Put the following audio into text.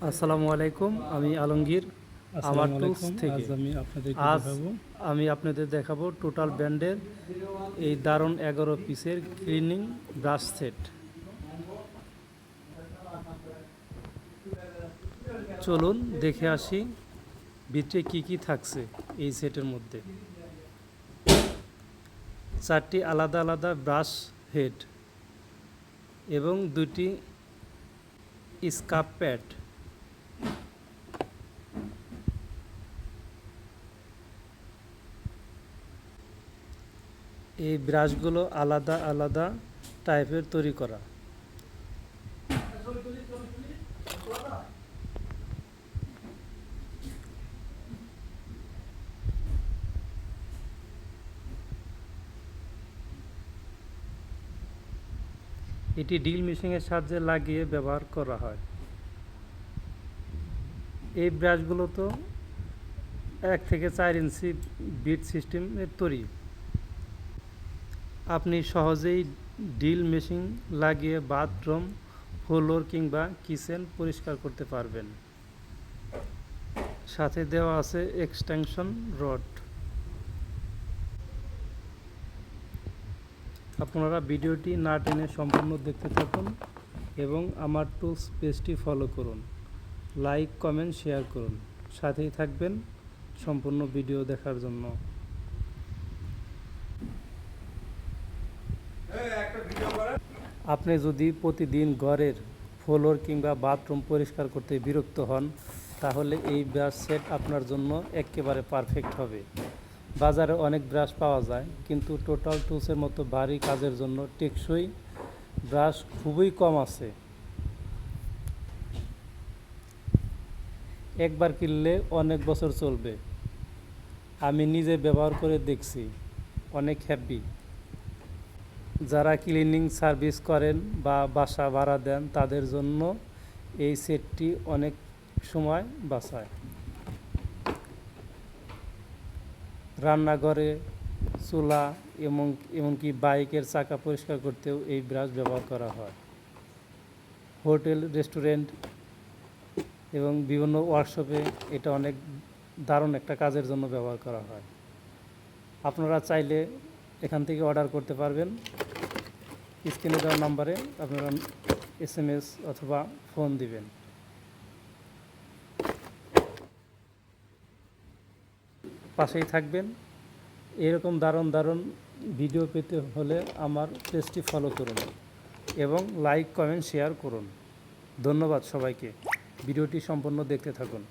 আসসালামু আলাইকুম, আমি আলমগীর আমার আসসালামু টুলস আলাইকুম। থেকে। আজ আমি আপনাদের দেখাবো টোটাল ব্র্যান্ডের এই দারুণ 11 পিসের ক্লিনিং ব্রাশ সেট। চলুন দেখে আসি ভিতরে কি কি থাকছে এই সেটের মধ্যে। 4টি আলাদা আলাদা ব্রাশ হেড এবং 2টি স্কার্ফ প্যাড। এই ব্রাশগুলো আলাদা আলাদা টাইপের তৈরি করা। এটি ড্রিল মেশিনের সাহায্যে লাগিয়ে ব্যবহার করা হয়। এই ব্রাশগুলো তো 1 থেকে 4 ইঞ্চি বিট সিস্টেমের তৈরি। আপনি সহজেই ড্রিল মেশিন লাগিয়ে বাথরুম, ফ্লোর কিংবা কিচেন পরিষ্কার করতে পারবেন। সাথে দেওয়া আছে এক্সটেনশন রড। আপনারা ভিডিওটি না টেনে সম্পূর্ণ দেখতে থাকুন এবং আমার টুলস পেজটি ফলো করুন। লাইক, কমেন্ট, শেয়ার করুন। সাথেই থাকবেন সম্পূর্ণ ভিডিও দেখার জন্য। আপনি যদি প্রতিদিন ঘরের ফ্লোর কিংবা বাথরুম পরিষ্কার করতে বিরক্ত হন, তাহলে এই ব্রাশ সেট আপনার জন্য একেবারে পারফেক্ট হবে। বাজারে অনেক ব্রাশ পাওয়া যায়, কিন্তু টোটাল টুলসের মতো ভারী কাজের জন্য টেকসই ব্রাশ খুবই কম আছে। একবার কিনলে অনেক বছর চলবে। আমি নিজে ব্যবহার করে দেখছি, অনেক হ্যাপি। যারা ক্লিনিং সার্ভিস করেন বা বাসা ভাড়া দেন, তাদের জন্য এই সেটটি অনেক সময় বাঁচায়। রান্নাঘরে, চুলা এমনকি বাইকের চাকা পরিষ্কার করতেও এই ব্রাশ ব্যবহার করা হয়। হোটেল, রেস্টুরেন্ট এবং বিভিন্ন ওয়ার্কশপে এটা অনেক দারুণ একটা কাজের জন্য ব্যবহার করা হয়। আপনারা চাইলে এখান থেকে অর্ডার করতে পারবেন। স্ক্রিনে দেওয়া নাম্বারে আপনারা SMS অথবা ফোন দিবেন। পাশেই থাকবেন। এরকম দারুণ ভিডিও পেতে হলে আমার পেজটি ফলো করুন এবং লাইক, কমেন্ট, শেয়ার করুন। ধন্যবাদ সবাইকে। ভিডিওটি সম্পূর্ণ দেখতে থাকুন।